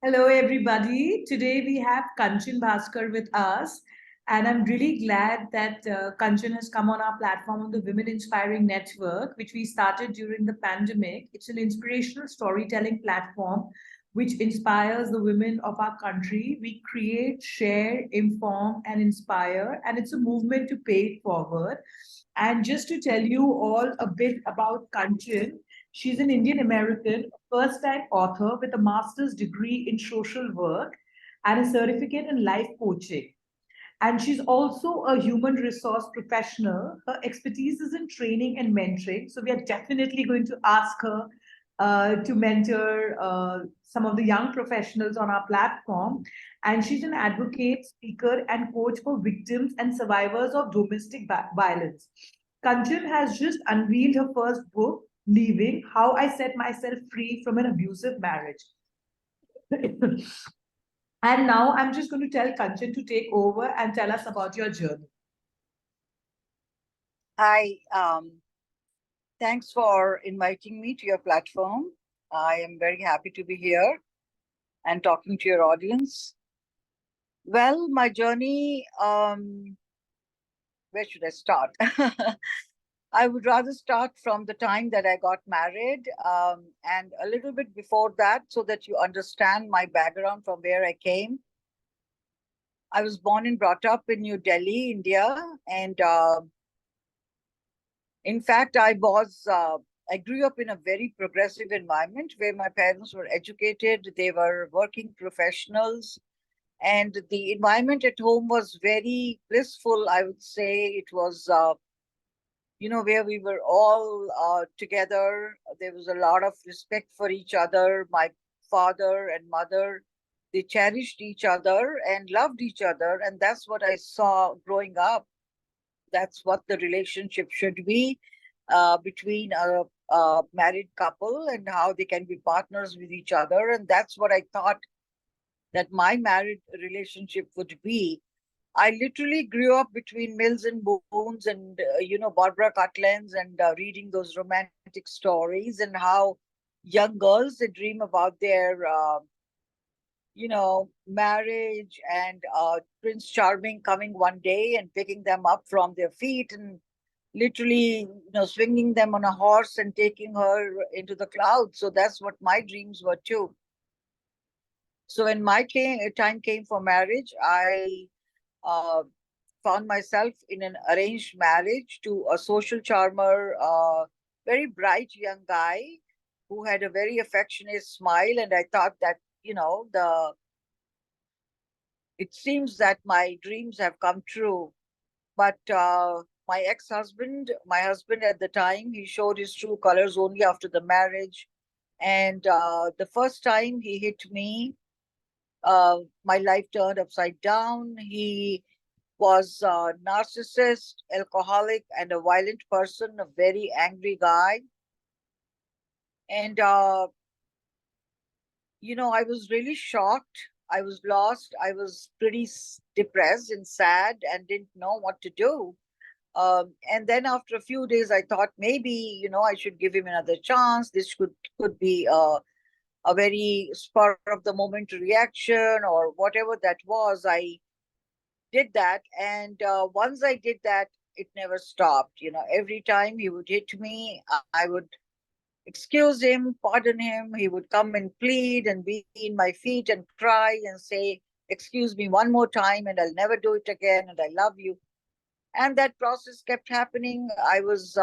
Hello, everybody. Today we have Kanchan Bhaskar with us, and I'm really glad that Kanchan has come on our platform on the Women Inspiring Network, which we started during the pandemic. It's an inspirational storytelling platform which inspires the women of our country. We create, share, inform, and inspire, and it's a movement to pay it forward. And just to tell you all a bit about Kanchan, she's an Indian American, first time author with a master's degree in social work and a certificate in life coaching. And she's also a human resource professional. Her expertise is in training and mentoring. So we are definitely going to ask her to mentor some of the young professionals on our platform. And she's an advocate, speaker, and coach for victims and survivors of domestic violence. Kanchan has just unveiled her first book, Leaving How I Set Myself Free from an Abusive Marriage. And now I'm just going to tell Kanchan to take over and tell us about your journey. Hi, thanks for inviting me to your platform. I am very happy to be here and talking to your audience. Well, my journey, where should I start? I would rather start from the time that I got married and a little bit before that so that you understand my background from where I came. I was born and brought up in New Delhi, India, and in fact, I grew up in a very progressive environment where my parents were educated, they were working professionals, and the environment at home was very blissful. I would say it was, where we were all together. There was a lot of respect for each other. My father and mother, they cherished each other and loved each other, and that's what I saw growing up. That's what the relationship should be between a married couple and how they can be partners with each other. And that's what I thought that my married relationship would be. I literally grew up between Mills and Boons and, Barbara Cutlands and reading those romantic stories and how young girls, they dream about their marriage and Prince Charming coming one day and picking them up from their feet and literally, swinging them on a horse and taking her into the clouds. So that's what my dreams were too. So when time came for marriage, I uh, found myself in an arranged marriage to a social charmer, very bright young guy who had a very affectionate smile. And I thought that, the it seems that my dreams have come true. But my ex-husband, my husband at the time, he showed his true colors only after the marriage. And the first time he hit me, my life turned upside down. He was a narcissist, alcoholic, and a violent person, a very angry guy. And I was really shocked. I was lost. I was pretty depressed and sad and didn't know what to do. And then after a few days, I thought maybe, I should give him another chance. This could be a very spur of the moment reaction or whatever that was. I did that. And once I did that, it never stopped. Every time he would hit me, I would excuse him, pardon him. He would come and plead and be in my feet and cry and say, excuse me one more time and I'll never do it again and I love you. And that process kept happening. I was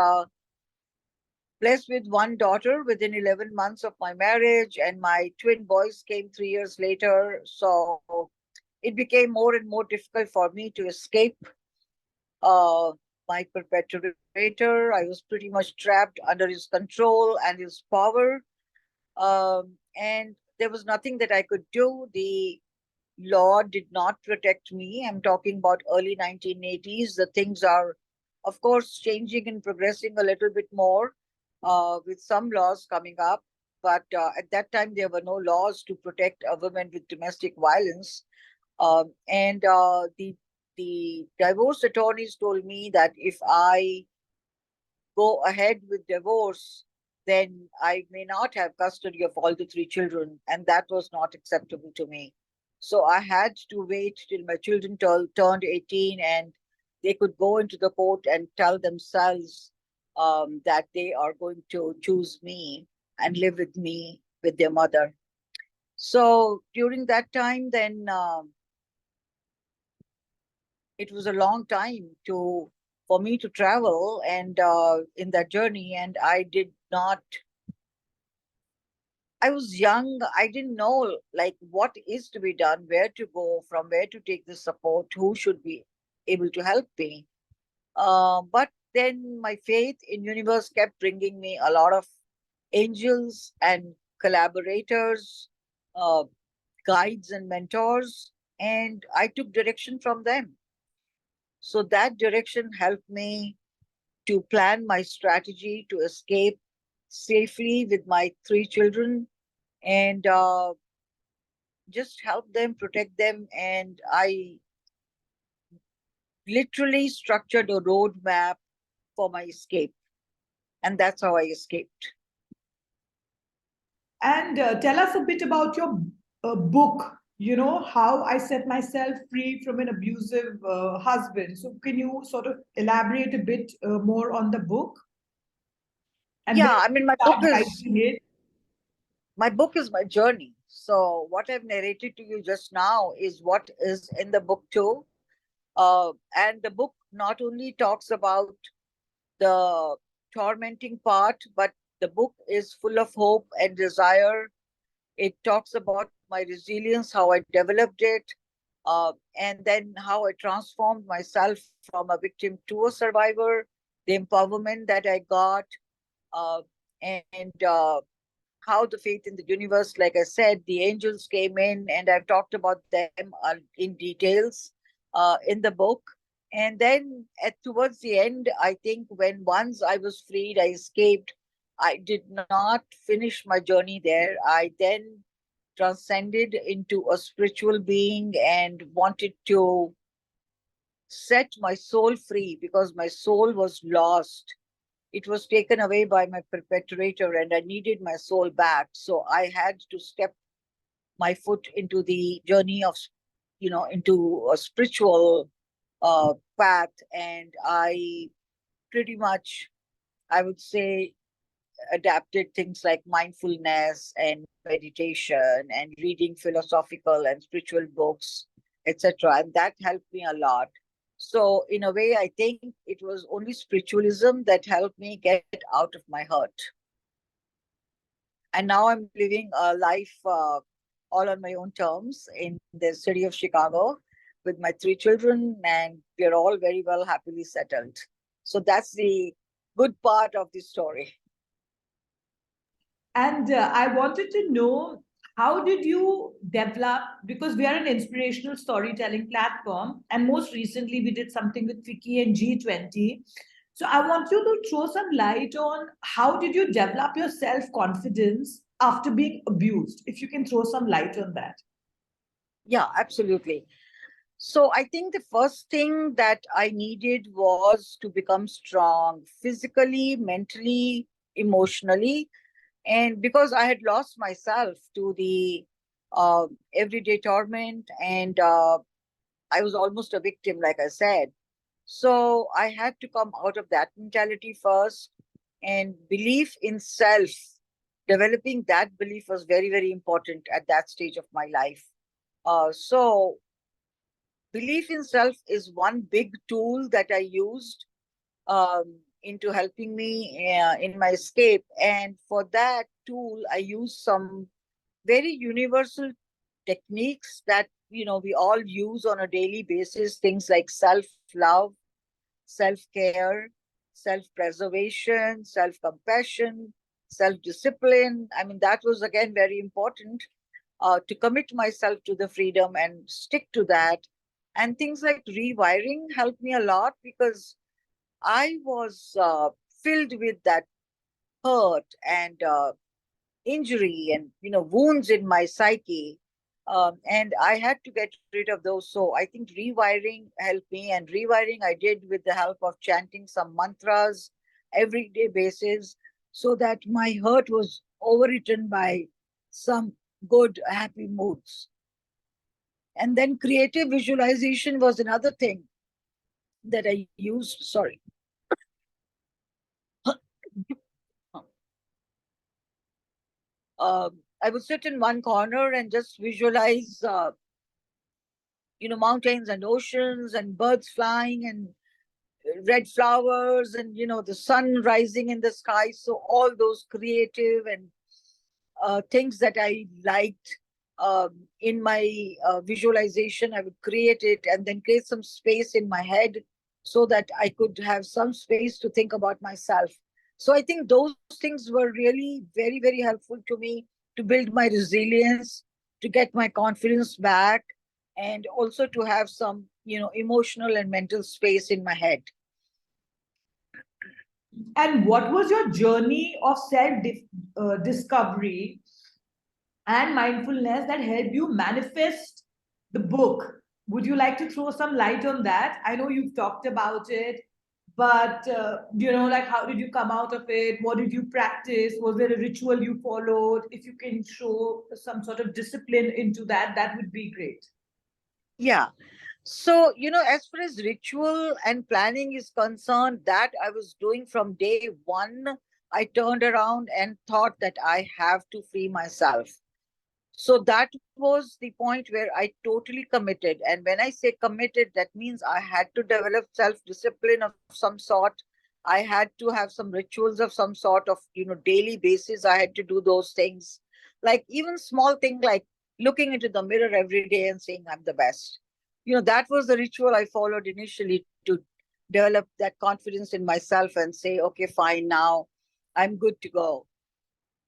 blessed with one daughter within 11 months of my marriage, and my twin boys came 3 years later. So it became more and more difficult for me to escape uh, my perpetrator. I was pretty much trapped under his control and his power. And there was nothing that I could do. The law did not protect me. I'm talking about early 1980s. The things are, of course, changing and progressing a little bit more with some laws coming up. But at that time, there were no laws to protect a woman with domestic violence. And the divorce attorneys told me that if I go ahead with divorce, then I may not have custody of all the three children, and that was not acceptable to me. So I had to wait till my children turned 18 and they could go into the court and tell themselves that they are going to choose me and live with me with their mother. So during that time, then it was a long time to for me to travel and in that journey, and I was young. I didn't know like what is to be done, where to go, from where to take the support, who should be able to help me. But then my faith in universe kept bringing me a lot of angels and collaborators, uh, guides and mentors, and I took direction from them. So that direction helped me to plan my strategy to escape safely with my three children and just help them, protect them. And I literally structured a roadmap for my escape. And that's how I escaped. And tell us a bit about your book, how I set myself free from an abusive husband. So, can you sort of elaborate a bit more on the book and when Yeah, I you mean, start writing it? my book is my journey. So what I've narrated to you just now is what is in the book too. And the book not only talks about the tormenting part, but the book is full of hope and desire. It talks about my resilience, how I developed it, and then how I transformed myself from a victim to a survivor, the empowerment that I got, uh, and how the faith in the universe, like I said, the angels came in, and I've talked about them in details in the book. And then towards the end, I think when once I was freed, I escaped. I did not finish my journey there. I then transcended into a spiritual being and wanted to set my soul free because my soul was lost. It was taken away by my perpetrator and I needed my soul back. So I had to step my foot into the journey of, into a spiritual path. And I pretty much, I would say, adapted things like mindfulness and meditation and reading philosophical and spiritual books, etc. And that helped me a lot. So, in a way, I think it was only spiritualism that helped me get out of my hurt. And now I'm living a life all on my own terms in the city of Chicago with my three children, and we're all very well happily settled. So that's the good part of the story. And I wanted to know, how did you develop? Because we are an inspirational storytelling platform, and most recently we did something with Vicky and G20. So I want you to throw some light on how did you develop your self confidence after being abused? If you can throw some light on that. Yeah, absolutely. So I think the first thing that I needed was to become strong physically, mentally, emotionally. And because I had lost myself to the everyday torment, and I was almost a victim, like I said. So I had to come out of that mentality first, and belief in self, developing that belief was very, very important at that stage of my life. So belief in self is one big tool that I used into helping me in my escape. And for that tool, I used some very universal techniques that we all use on a daily basis. Things like self-love, self-care, self-preservation, self-compassion, self-discipline. I mean, that was again very important to commit myself to the freedom and stick to that. And things like rewiring helped me a lot because I was filled with that hurt and injury and wounds in my psyche, and I had to get rid of those. So I think rewiring helped me, and rewiring I did with the help of chanting some mantras everyday basis. so that my hurt was overwritten by some good, happy moods. And then creative visualization was another thing that I used. Sorry. I would sit in one corner and just visualize, mountains and oceans and birds flying and red flowers and, the sun rising in the sky. So all those creative and things that I liked in my visualization, I would create it and then create some space in my head so that I could have some space to think about myself. So I think those things were really very, very helpful to me to build my resilience, to get my confidence back, and also to have some, emotional and mental space in my head. And what was your journey of self discovery and mindfulness that helped you manifest the book? Would you like to throw some light on that? I know you've talked about it, but like how did you come out of it? What did you practice? Was there a ritual you followed? If you can show some sort of discipline into that, that would be great. Yeah. So, as far as ritual and planning is concerned, that I was doing from day one. I turned around and thought that I have to free myself. So that was the point where I totally committed. And when I say committed, that means I had to develop self discipline of some sort. I had to have some rituals of some sort of, daily basis. I had to do those things. Like even small thing like looking into the mirror every day and saying, I'm the best. That was the ritual I followed initially to develop that confidence in myself and say, okay, fine, now I'm good to go.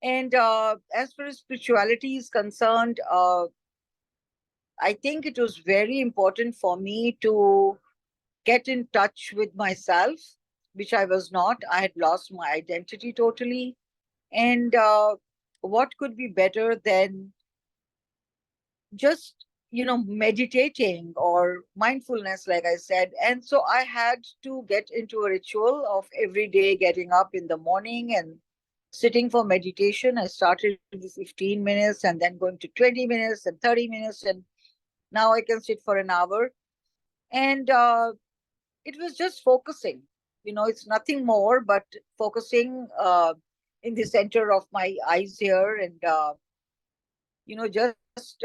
And as far as spirituality is concerned, I think it was very important for me to get in touch with myself, which I was not. I had lost my identity totally. And what could be better than just, meditating or mindfulness, like I said. And so I had to get into a ritual of every day getting up in the morning and sitting for meditation. I started with 15 minutes and then going to 20 minutes and 30 minutes. And now I can sit for an hour. And it was just focusing. It's nothing more but focusing in the center of my eyes here and, just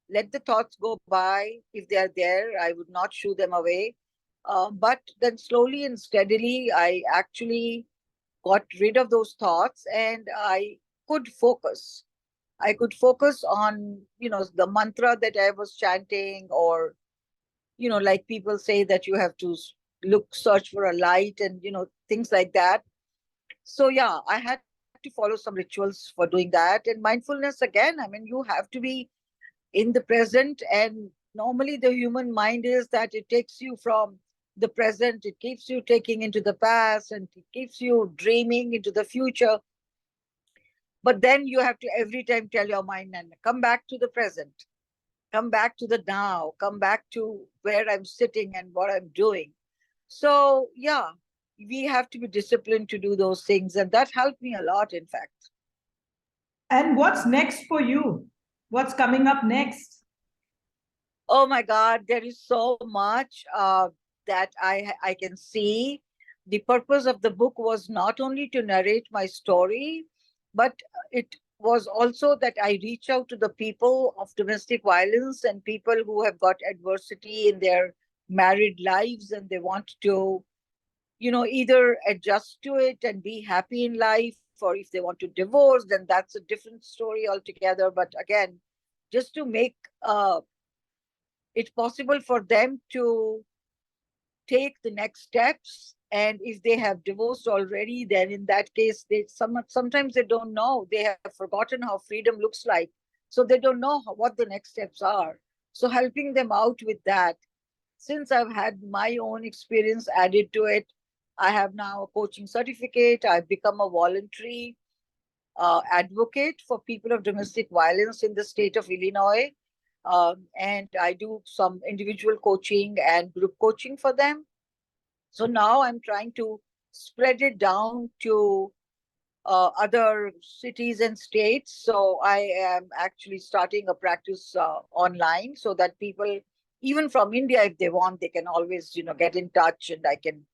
let the thoughts go by. If they are there, I would not shoo them away. But then slowly and steadily, I actually got rid of those thoughts and I could focus. I could focus on, the mantra that I was chanting, or, like people say that you have to search for a light and, things like that. So, yeah, I had to follow some rituals for doing that. And mindfulness, again, I mean, you have to be in the present. And normally the human mind is that it takes you from the present, it keeps you taking into the past, and it keeps you dreaming into the future. But then you have to every time tell your mind and come back to the present, come back to the now, come back to where I'm sitting and what I'm doing. So, yeah, we have to be disciplined to do those things. And that helped me a lot, in fact. And what's next for you? What's coming up next? Oh my God, there is so much that I can see. The purpose of the book was not only to narrate my story, but it was also that I reach out to the people of domestic violence and people who have got adversity in their married lives and they want to, either adjust to it and be happy in life, or if they want to divorce, then that's a different story altogether. But again, just to make it possible for them to take the next steps. And if they have divorced already, then in that case, sometimes they don't know. They have forgotten how freedom looks like. So they don't know what the next steps are. So helping them out with that. Since I've had my own experience added to it, I have now a coaching certificate. I've become a voluntary advocate for people of domestic violence in the state of Illinois. And I do some individual coaching and group coaching for them. So now I'm trying to spread it down to other cities and states. So I am actually starting a practice online, so that people, even from India, if they want, they can always, get in touch, and I can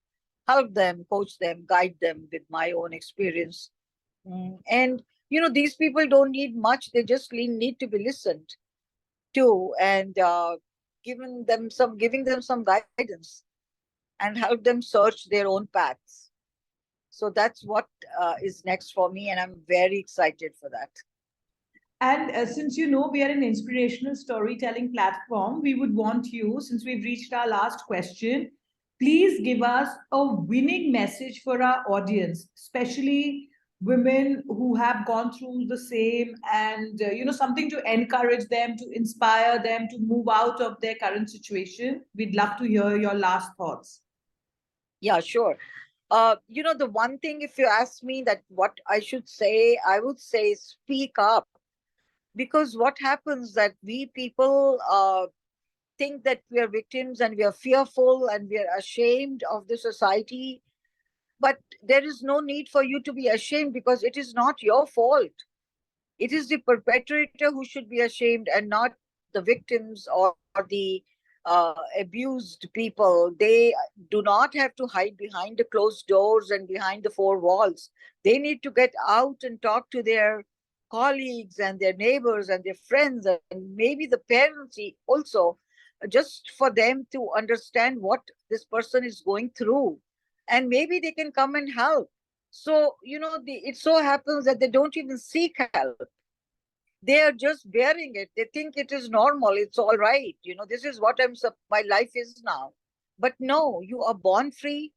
help them, coach them, guide them with my own experience. And these people don't need much; they just need to be listened to, and giving them some guidance, and help them search their own paths. So that's what is next for me, and I'm very excited for that. And since you know we are an inspirational storytelling platform, we would want you, since we've reached our last question, please give us a winning message for our audience, especially women who have gone through the same, and something to encourage them, to inspire them to move out of their current situation. We'd love to hear your last thoughts. Yeah, sure. The one thing, if you ask me that what I should say, I would say speak up. Because what happens that we people think that we are victims, and we are fearful, and we are ashamed of the society. But there is no need for you to be ashamed, because it is not your fault. It is the perpetrator who should be ashamed, and not the victims or the abused people. They do not have to hide behind the closed doors and behind the four walls. They need to get out and talk to their colleagues and their neighbors and their friends, and maybe the parents also, just for them to understand what this person is going through, and maybe they can come and help. So it so happens that they don't even seek help. They are just bearing it. They think it is normal, it's all right. This is what my life is now. But no, you are born free,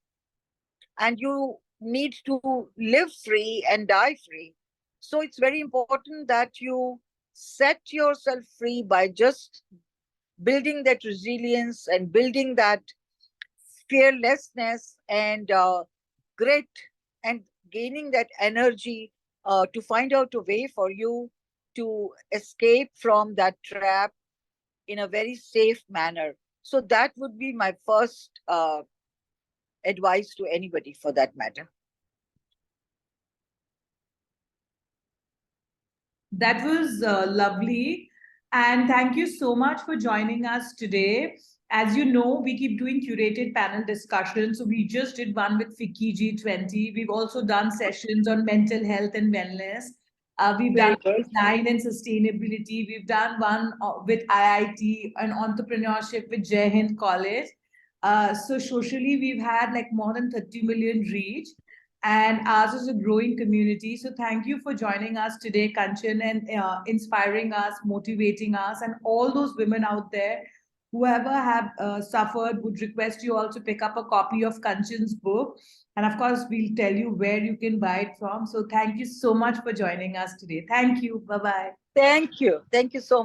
and you need to live free and die free. So it's very important that you set yourself free by just building that resilience, and building that fearlessness, and grit, and gaining that energy to find out a way for you to escape from that trap in a very safe manner. So that would be my first advice to anybody, for that matter. That was lovely. And thank you so much for joining us today. As you know, we keep doing curated panel discussions. So we just did one with Fiki G20. We've also done sessions on mental health and wellness. We've done Very good. design and sustainability. We've done one with IIT and entrepreneurship with Jai Hind College. So socially, we've had like more than 30 million reach, and ours is a growing community. So thank you for joining us today, Kanchan, and inspiring us, motivating us, and all those women out there, whoever have suffered, would request you all to pick up a copy of Kanchan's book. And of course, we'll tell you where you can buy it from. So thank you so much for joining us today. Thank you. Bye bye. Thank you so